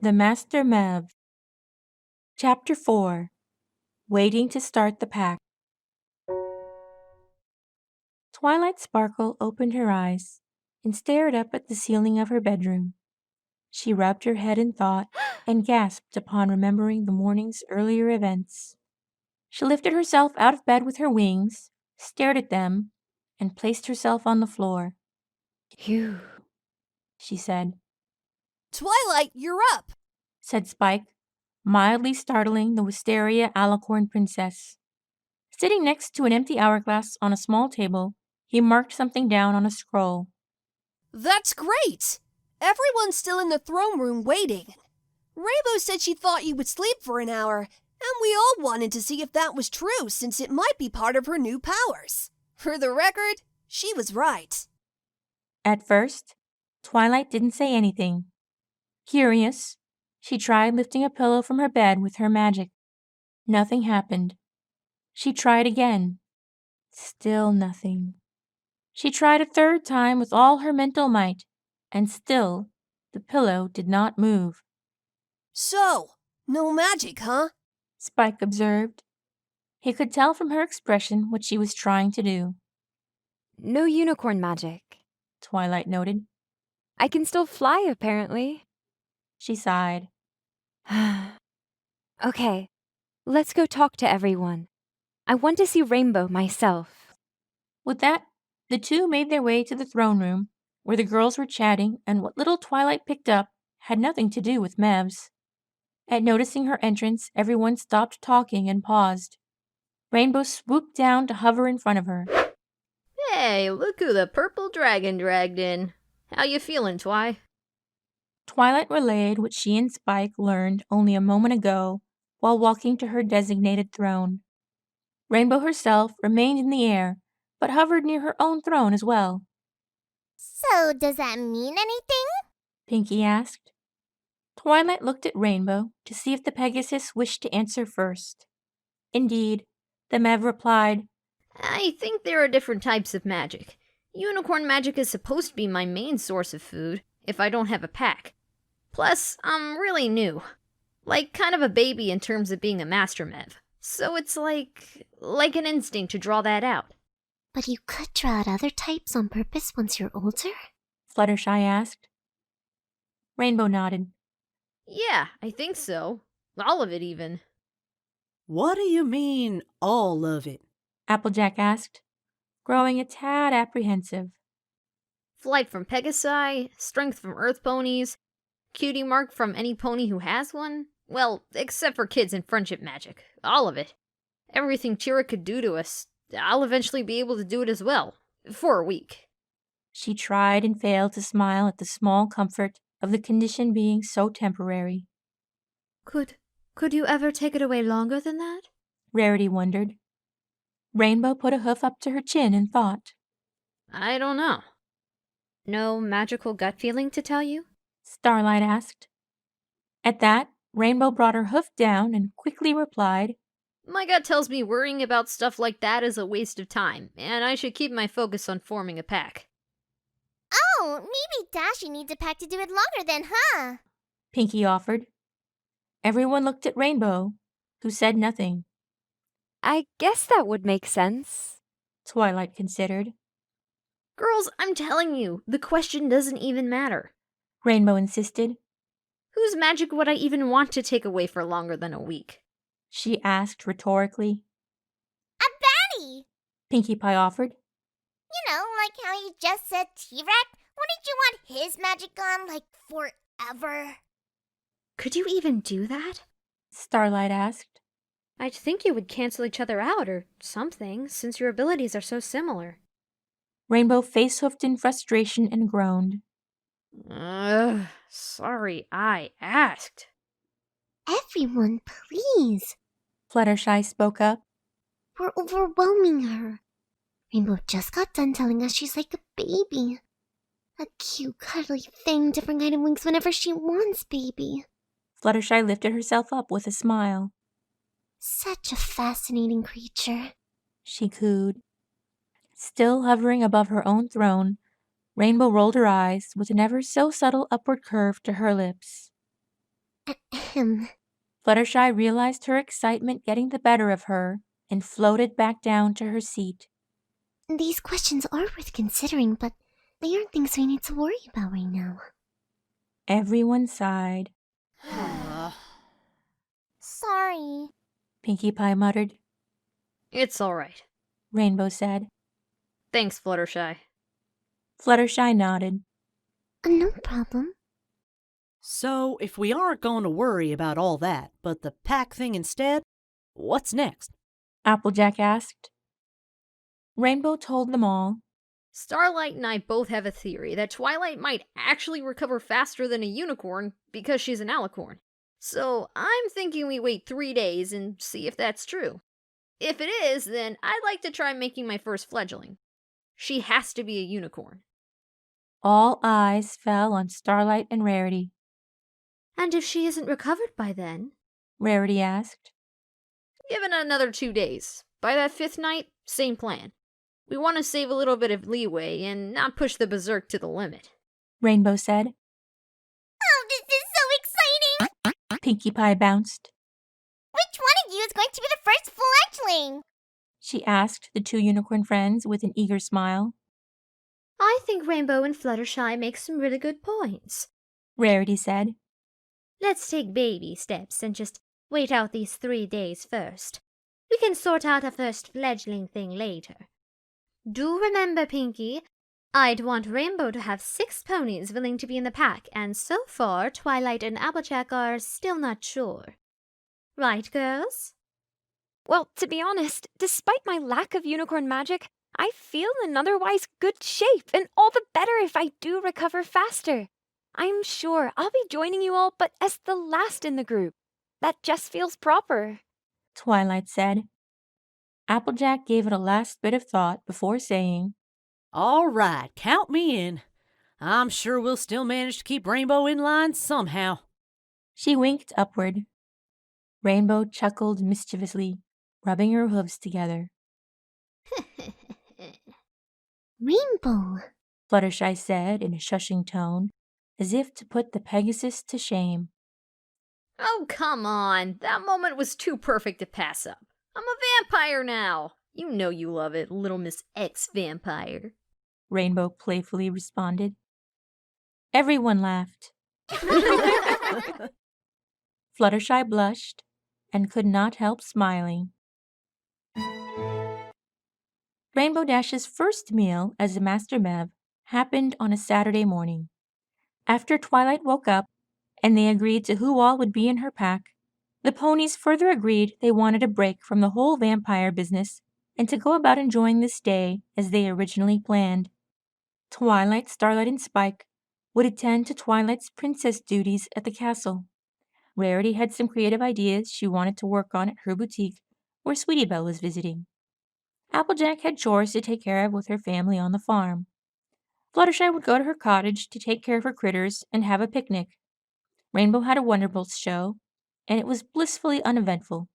The Master Mev. Chapter 4. Waiting to Start the Pack. Twilight Sparkle opened her eyes and stared up at the ceiling of her bedroom. She rubbed her head in thought and gasped upon remembering the morning's earlier events. She lifted herself out of bed with her wings, stared at them, and placed herself on the floor. "Phew," she said. "Twilight, you're up!" said Spike, mildly startling the Wisteria Alicorn princess. Sitting next to an empty hourglass on a small table, he marked something down on a scroll. "That's great! Everyone's still in the throne room waiting. Rainbow said she thought you would sleep for an hour, and we all wanted to see if that was true since it might be part of her new powers. For the record, she was right." At first, Twilight didn't say anything. Curious, she tried lifting a pillow from her bed with her magic. Nothing happened. She tried again. Still nothing. She tried a third time with all her mental might, and still the pillow did not move. "So, no magic, huh?" Spike observed. He could tell from her expression what she was trying to do. "No unicorn magic. Twilight noted. I can still fly, apparently." She sighed. "Okay, let's go talk to everyone. I want to see Rainbow myself." With that, the two made their way to the throne room, where the girls were chatting, and what little Twilight picked up had nothing to do with Mev's. At noticing her entrance, everyone stopped talking and paused. Rainbow swooped down to hover in front of her. "Hey, look who the purple dragon dragged in. How you feeling, Twi?" Twilight relayed what she and Spike learned only a moment ago while walking to her designated throne. Rainbow herself remained in the air, but hovered near her own throne as well. "So, does that mean anything?" Pinkie asked. Twilight looked at Rainbow to see if the Pegasus wished to answer first. Indeed, the Mev replied, "I think there are different types of magic. Unicorn magic is supposed to be my main source of food if I don't have a pack. Plus, I'm really new. Like kind of a baby in terms of being a Master Mev. So it's like an instinct to draw that out." "But you could draw out other types on purpose once you're older?" Fluttershy asked. Rainbow nodded. "Yeah, I think so. All of it, even." "What do you mean, all of it?" Applejack asked, growing a tad apprehensive. Flight from Pegasi, strength from Earth ponies, cutie mark from any pony who has one. Well, except for kids and friendship magic. All of it. Everything Tira could do to us, I'll eventually be able to do it as well. For a week." She tried and failed to smile at the small comfort of the condition being so temporary. Could you ever take it away longer than that?" Rarity wondered. Rainbow put a hoof up to her chin and thought. "I don't know." "No magical gut feeling to tell you?" Starlight asked. At that, Rainbow brought her hoof down and quickly replied, "My gut tells me worrying about stuff like that is a waste of time, and I should keep my focus on forming a pack." "Oh, maybe Dashy needs a pack to do it longer then, huh?" Pinkie offered. Everyone looked at Rainbow, who said nothing. "I guess that would make sense." Twilight considered. "Girls, I'm telling you, the question doesn't even matter. Rainbow insisted. Whose magic would I even want to take away for longer than a week?" She asked rhetorically. "A baddie! Pinkie Pie offered. You know, like how you just said T-Rex? Wouldn't you want his magic on, like, forever?" "Could you even do that?" Starlight asked. "I'd think you would cancel each other out or something, since your abilities are so similar." Rainbow face-hoofed in frustration and groaned. Sorry I asked." "Everyone, please. Fluttershy spoke up. We're overwhelming her. Rainbow just got done telling us she's like a baby. A cute, cuddly thing, different kind of wings whenever she wants, baby." Fluttershy lifted herself up with a smile. "Such a fascinating creature." She cooed. Still hovering above her own throne, Rainbow rolled her eyes with an ever so subtle upward curve to her lips. Ahem. Fluttershy realized her excitement getting the better of her and floated back down to her seat. These questions are worth considering, but they aren't things we need to worry about right now. Everyone sighed. Sorry. Pinkie Pie muttered. It's all right. Rainbow said. Thanks, Fluttershy. Fluttershy nodded. No problem. So, if we aren't going to worry about all that, but the pack thing instead, what's next? Applejack asked. Rainbow told them all. Starlight and I both have a theory that Twilight might actually recover faster than a unicorn because she's an alicorn. So I'm thinking we wait 3 days and see if that's true. If it is, then I'd like to try making my first fledgling. She has to be a unicorn. All eyes fell on Starlight and Rarity. And if she isn't recovered by then? Rarity asked. Given another 2 days. By that 5th night, same plan. We want to save a little bit of leeway and not push the berserk to the limit. Rainbow said. Oh, this is so exciting! Pinkie Pie bounced. Which one of you is going to be the first fledgling? She asked the 2 unicorn friends with an eager smile. I think Rainbow and Fluttershy make some really good points. Rarity said. Let's take baby steps and just wait out these 3 days first. We can sort out a first fledgling thing later. Do remember, Pinkie, I'd want Rainbow to have 6 ponies willing to be in the pack, and so far Twilight and Applejack are still not sure. Right, girls? Well, to be honest, despite my lack of unicorn magic, I feel in otherwise good shape, and all the better if I do recover faster. I'm sure I'll be joining you all, but as the last in the group. That just feels proper. Twilight said. Applejack gave it a last bit of thought before saying, All right, count me in. I'm sure we'll still manage to keep Rainbow in line somehow. She winked upward. Rainbow chuckled mischievously, rubbing her hooves together. Rainbow. Fluttershy said in a shushing tone, as if to put the Pegasus to shame. Oh, come on. That moment was too perfect to pass up. I'm a vampire now. You know you love it, little Miss X-Vampire. Rainbow playfully responded. Everyone laughed. Fluttershy blushed and could not help smiling. Rainbow Dash's first meal as a Master Mev happened on a Saturday morning. After Twilight woke up and they agreed to who all would be in her pack, the ponies further agreed they wanted a break from the whole vampire business and to go about enjoying this day as they originally planned. Twilight, Starlight, and Spike would attend to Twilight's princess duties at the castle. Rarity had some creative ideas she wanted to work on at her boutique where Sweetie Belle was visiting. Applejack had chores to take care of with her family on the farm. Fluttershy would go to her cottage to take care of her critters and have a picnic. Rainbow had a Wonderbolts show, and it was blissfully uneventful,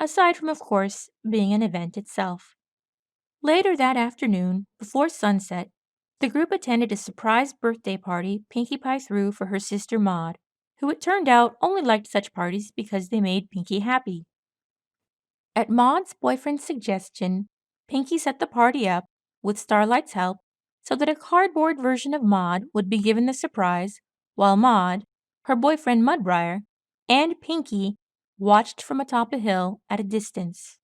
aside from, of course, being an event itself. Later that afternoon, before sunset, the group attended a surprise birthday party Pinkie Pie threw for her sister Maud, who it turned out only liked such parties because they made Pinkie happy. At Maud's boyfriend's suggestion, Pinkie set the party up, with Starlight's help, so that a cardboard version of Maud would be given the surprise, while Maud, her boyfriend Mudbriar, and Pinkie watched from atop a hill at a distance.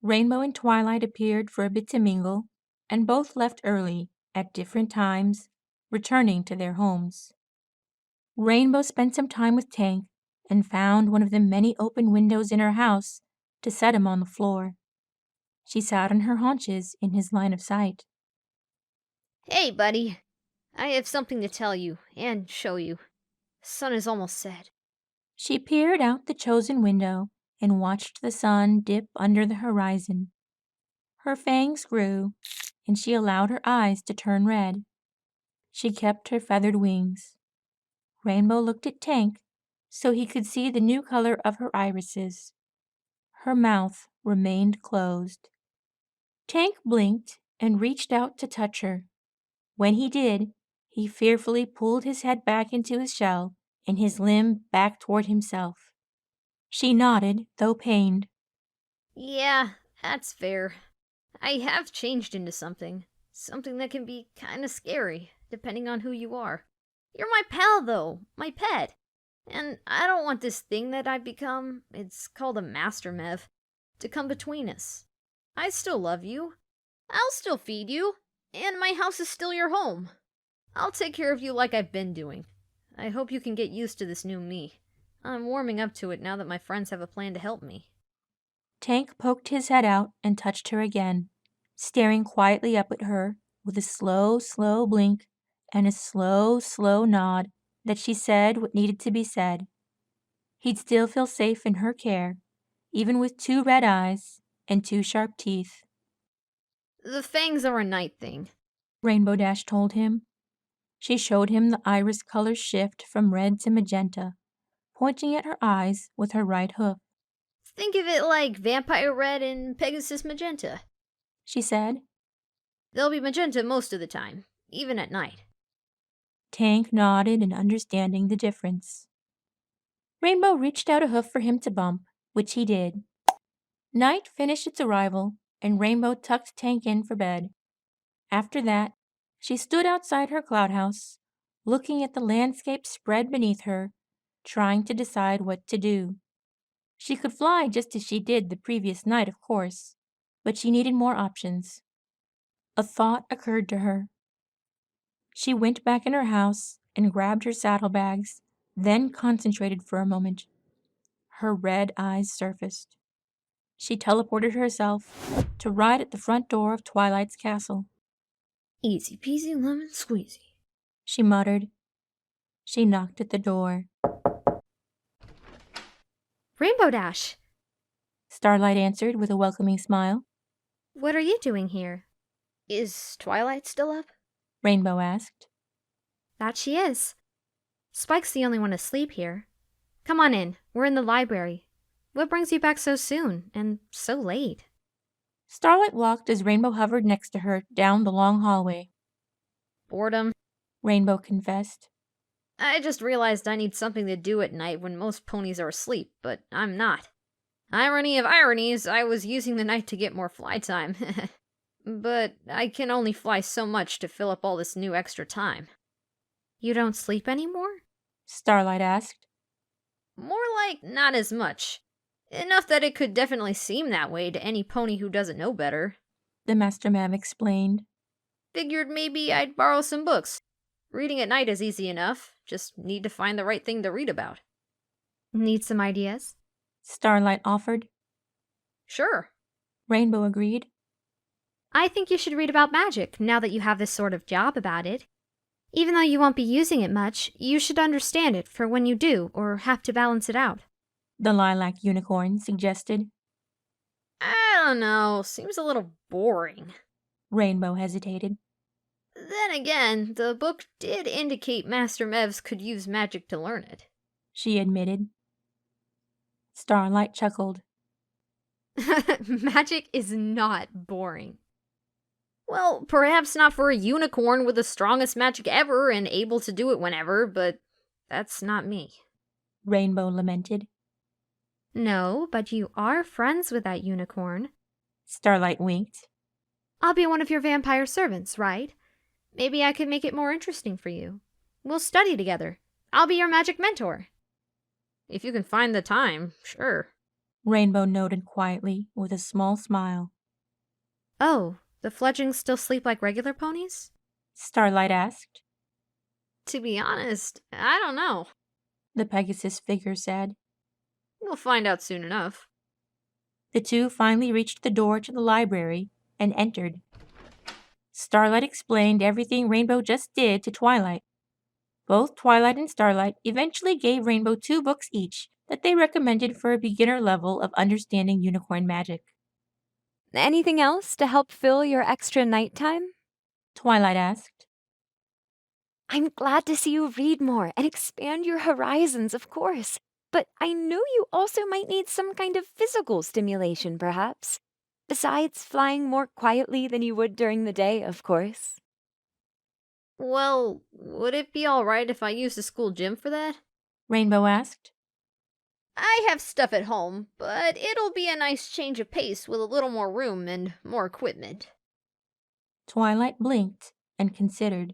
Rainbow and Twilight appeared for a bit to mingle, and both left early, at different times, returning to their homes. Rainbow spent some time with Tank and found one of the many open windows in her house to set him on the floor. She sat on her haunches in his line of sight. Hey, buddy. I have something to tell you and show you. Sun is almost set. She peered out the chosen window and watched the sun dip under the horizon. Her fangs grew, and she allowed her eyes to turn red. She kept her feathered wings. Rainbow looked at Tank so he could see the new color of her irises. Her mouth remained closed. Tank blinked and reached out to touch her. When he did, he fearfully pulled his head back into his shell and his limb back toward himself. She nodded, though pained. Yeah, that's fair. I have changed into something. Something that can be kinda scary, depending on who you are. You're my pal, though, my pet. And I don't want this thing that I've become, it's called a Master Mev, to come between us. I still love you. I'll still feed you. And my house is still your home. I'll take care of you like I've been doing. I hope you can get used to this new me. I'm warming up to it now that my friends have a plan to help me. Tank poked his head out and touched her again, staring quietly up at her with a slow, slow blink and a slow, slow nod that she said what needed to be said. He'd still feel safe in her care, even with 2 red eyes and 2 sharp teeth. The fangs are a night thing. Rainbow Dash told him. She showed him the iris color shift from red to magenta, pointing at her eyes with her right hoof. Think of it like Vampire Red and Pegasus Magenta. She said. They'll be magenta most of the time, even at night. Tank nodded in understanding the difference. Rainbow reached out a hoof for him to bump, which he did. Night finished its arrival, and Rainbow tucked Tank in for bed. After that, she stood outside her cloud house, looking at the landscape spread beneath her, trying to decide what to do. She could fly just as she did the previous night, of course, but she needed more options. A thought occurred to her. She went back in her house and grabbed her saddlebags, then concentrated for a moment. Her red eyes surfaced. She teleported herself to ride at the front door of Twilight's castle. Easy peasy lemon squeezy, she muttered. She knocked at the door. Rainbow Dash, Starlight answered with a welcoming smile. what are you doing here? Is Twilight still up? Rainbow asked. That she is. Spike's the only one asleep here. Come on in, we're in the library. What brings you back so soon, and so late? Starlight walked as Rainbow hovered next to her down the long hallway. Boredom. Rainbow confessed. I just realized I need something to do at night when most ponies are asleep, but I'm not. Irony of ironies, I was using the night to get more fly time. But I can only fly so much to fill up all this new extra time. You don't sleep anymore? Starlight asked. More like not as much. Enough that it could definitely seem that way to any pony who doesn't know better. The Master Mev explained. Figured maybe I'd borrow some books. Reading at night is easy enough, just need to find the right thing to read about. Need some ideas? Starlight offered. Sure. Rainbow agreed. I think you should read about magic, now that you have this sort of job about it. Even though you won't be using it much, you should understand it for when you do, or have to balance it out. The Lilac Unicorn suggested. I don't know, seems a little boring. Rainbow hesitated. Then again, the book did indicate Master Mevs could use magic to learn it. She admitted. Starlight chuckled. Magic is not boring. Well, perhaps not for a unicorn with the strongest magic ever and able to do it whenever, but that's not me. Rainbow lamented. No, but you are friends with that unicorn. Starlight winked. I'll be one of your vampire servants, right? Maybe I could make it more interesting for you. We'll study together. I'll be your magic mentor. If you can find the time, sure. Rainbow nodded quietly with a small smile. Oh, the fledglings still sleep like regular ponies? Starlight asked. To be honest, I don't know. The Pegasus figure said. We'll find out soon enough. The two finally reached the door to the library and entered. Starlight explained everything Rainbow just did to Twilight. Both Twilight and Starlight eventually gave Rainbow 2 books each that they recommended for a beginner level of understanding unicorn magic. Anything else to help fill your extra nighttime? Twilight asked. I'm glad to see you read more and expand your horizons, of course. But I know you also might need some kind of physical stimulation, perhaps. Besides flying more quietly than you would during the day, of course. Well, would it be alright if I use the school gym for that? Rainbow asked. I have stuff at home, but it'll be a nice change of pace with a little more room and more equipment. Twilight blinked and considered.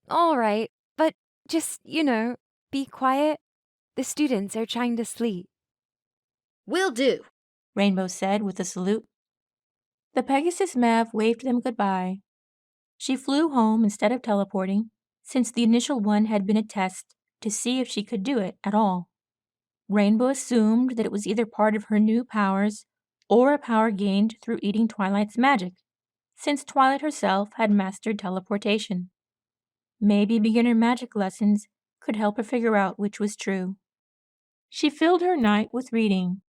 All right, but just, be quiet. The students are trying to sleep. Will do. Rainbow said with a salute. The Pegasus Mev waved them goodbye. She flew home instead of teleporting, since the initial one had been a test to see if she could do it at all. Rainbow assumed that it was either part of her new powers or a power gained through eating Twilight's magic, since Twilight herself had mastered teleportation. Maybe beginner magic lessons could help her figure out which was true. She filled her night with reading,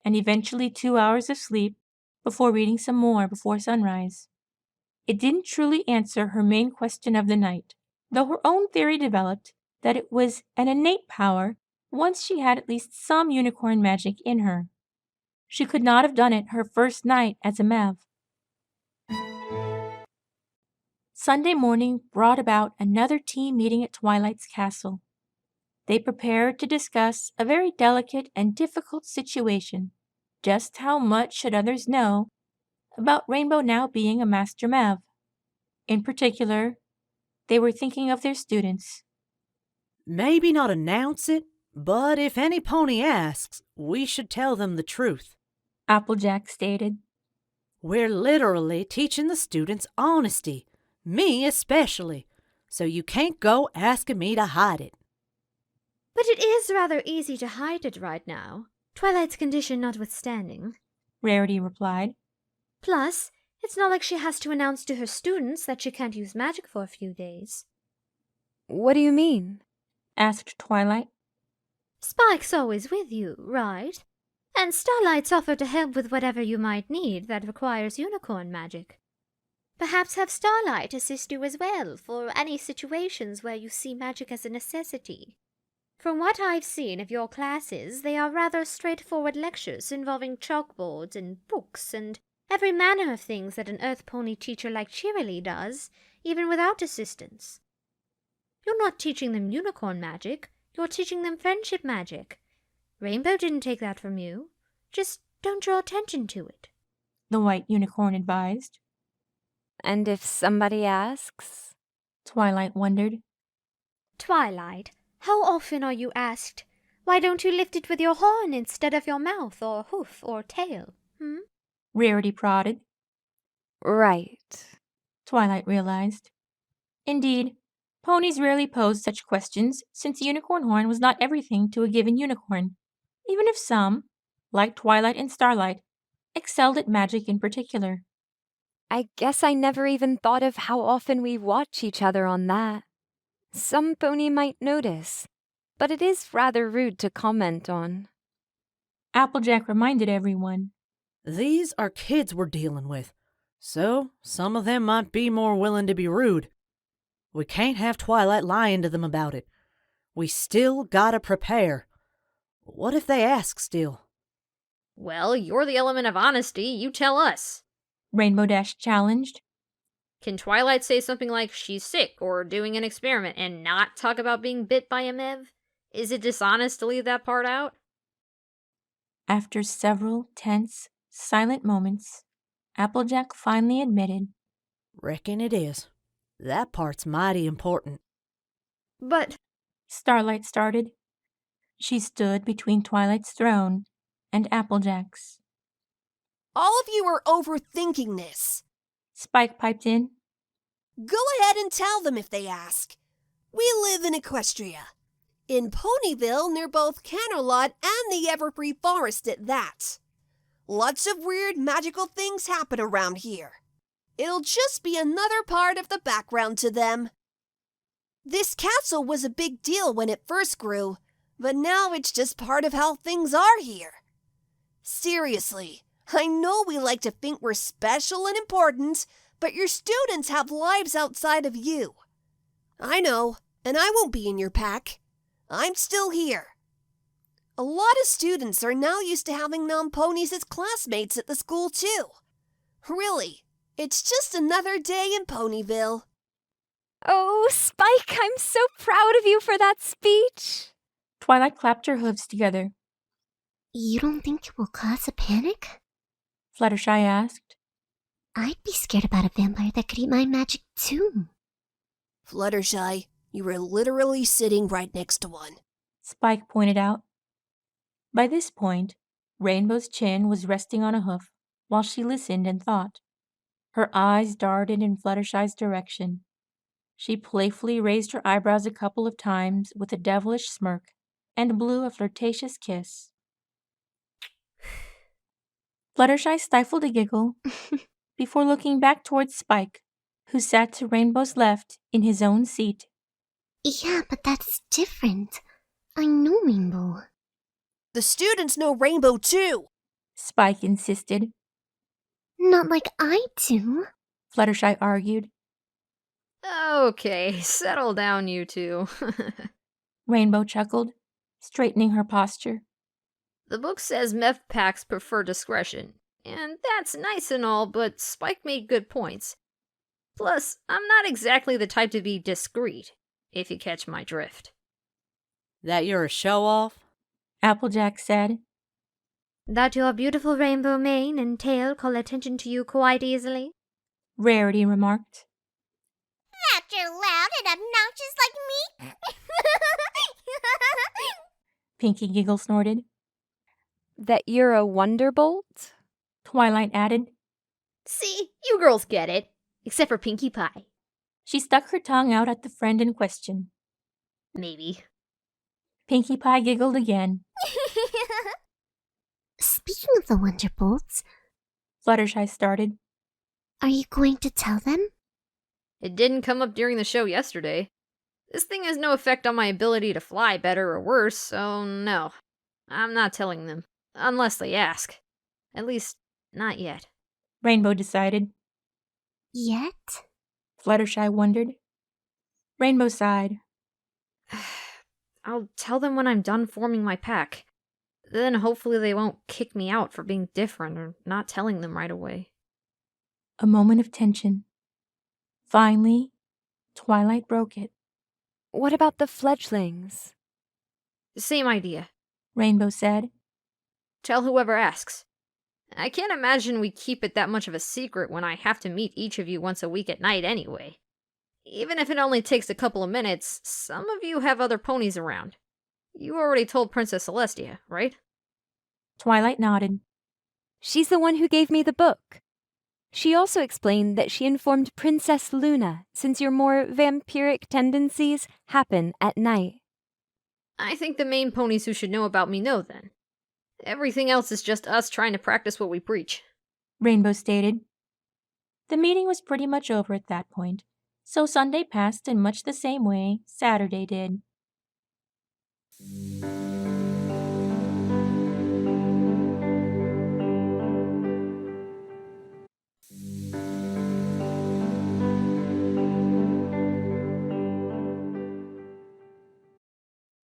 and eventually 2 hours of sleep before reading some more before sunrise. It didn't truly answer her main question of the night, though her own theory developed that it was an innate power once she had at least some unicorn magic in her. She could not have done it her first night as a Mev. Sunday morning brought about another team meeting at Twilight's castle. They prepared to discuss a very delicate and difficult situation. Just how much should others know about Rainbow now being a Master Mev? In particular, they were thinking of their students. Maybe not announce it, but if any pony asks, we should tell them the truth. Applejack stated. We're literally teaching the students honesty, me especially, so you can't go asking me to hide it. But it is rather easy to hide it right now, Twilight's condition notwithstanding. Rarity replied. Plus, it's not like she has to announce to her students that she can't use magic for a few days. What do you mean? Asked Twilight. Spike's always with you, right? And Starlight's offered to help with whatever you might need that requires unicorn magic. Perhaps have Starlight assist you as well for any situations where you see magic as a necessity. From what I've seen of your classes, they are rather straightforward lectures involving chalkboards and books and every manner of things that an Earth Pony teacher like Cheerilee does, even without assistance. You're not teaching them unicorn magic, you're teaching them friendship magic. Rainbow didn't take that from you. Just don't draw attention to it. The white unicorn advised. And if somebody asks? Twilight wondered. Twilight, how often are you asked, why don't you lift it with your horn instead of your mouth or hoof or tail? Rarity prodded. Right. Twilight realized. Indeed, ponies rarely posed such questions since the unicorn horn was not everything to a given unicorn, even if some, like Twilight and Starlight, excelled at magic in particular. I guess I never even thought of how often we watch each other on that. Some pony might notice, but it is rather rude to comment on. Applejack reminded everyone. These are kids we're dealing with, so some of them might be more willing to be rude. We can't have Twilight lying to them about it. We still gotta prepare. What if they ask still? Well, you're the element of honesty, you tell us. Rainbow Dash challenged. Can Twilight say something like she's sick or doing an experiment and not talk about being bit by a Mev? Is it dishonest to leave that part out? After several tense, silent moments, Applejack finally admitted. Reckon it is. That part's mighty important. But Starlight started. She stood between Twilight's throne and Applejack's. All of you are overthinking this. Spike piped in. Go ahead and tell them if they ask. We live in Equestria. In Ponyville, near both Canterlot and the Everfree Forest at that. Lots of weird magical things happen around here. It'll just be another part of the background to them. This castle was a big deal when it first grew, but now it's just part of how things are here. Seriously, I know we like to think we're special and important, but your students have lives outside of you. I know, and I won't be in your pack. I'm still here. A lot of students are now used to having non-ponies as classmates at the school too. Really, it's just another day in Ponyville. Oh, Spike, I'm so proud of you for that speech. Twilight clapped her hooves together. You don't think it will cause a panic? Fluttershy asked. I'd be scared about a vampire that could eat my magic too. Fluttershy, you were literally sitting right next to one. Spike pointed out. By this point, Rainbow's chin was resting on a hoof while she listened and thought. Her eyes darted in Fluttershy's direction. She playfully raised her eyebrows a couple of times with a devilish smirk and blew a flirtatious kiss. Fluttershy stifled a giggle before looking back towards Spike, who sat to Rainbow's left in his own seat. Yeah, but that's different. I know Rainbow. The students know Rainbow too. Spike insisted. Not like I do. Fluttershy argued. Okay, settle down, you two. Rainbow chuckled, straightening her posture. The book says Mev packs prefer discretion, and that's nice and all, but Spike made good points. Plus, I'm not exactly the type to be discreet, if you catch my drift. That you're a show-off? Applejack said. That your beautiful rainbow mane and tail call attention to you quite easily? Rarity remarked. That you're loud and obnoxious like me? Pinkie Giggle snorted. That you're a wonderbolt? Twilight added. See, you girls get it, except for Pinkie Pie. She stuck her tongue out at the friend in question. Maybe. Pinkie Pie giggled again. Speaking of the Wonderbolts, Fluttershy started. are you going to tell them? It didn't come up during the show yesterday. This thing has no effect on my ability to fly better or worse, so no. I'm not telling them. Unless they ask. At least, not yet. Rainbow decided. Yet? Fluttershy wondered. Rainbow sighed. I'll tell them when I'm done forming my pack. Then hopefully they won't kick me out for being different or not telling them right away. A moment of tension. Finally, Twilight broke it. What about the fledglings? Same idea. Rainbow said. Tell whoever asks. I can't imagine we keep it that much of a secret when I have to meet each of you once a week at night anyway. Even if it only takes a couple of minutes, some of you have other ponies around. You already told Princess Celestia, right? Twilight nodded. She's the one who gave me the book. She also explained that she informed Princess Luna since your more vampiric tendencies happen at night. I think the main ponies who should know about me know then. Everything else is just us trying to practice what we preach. Rainbow stated. The meeting was pretty much over at that point, so Sunday passed in much the same way Saturday did.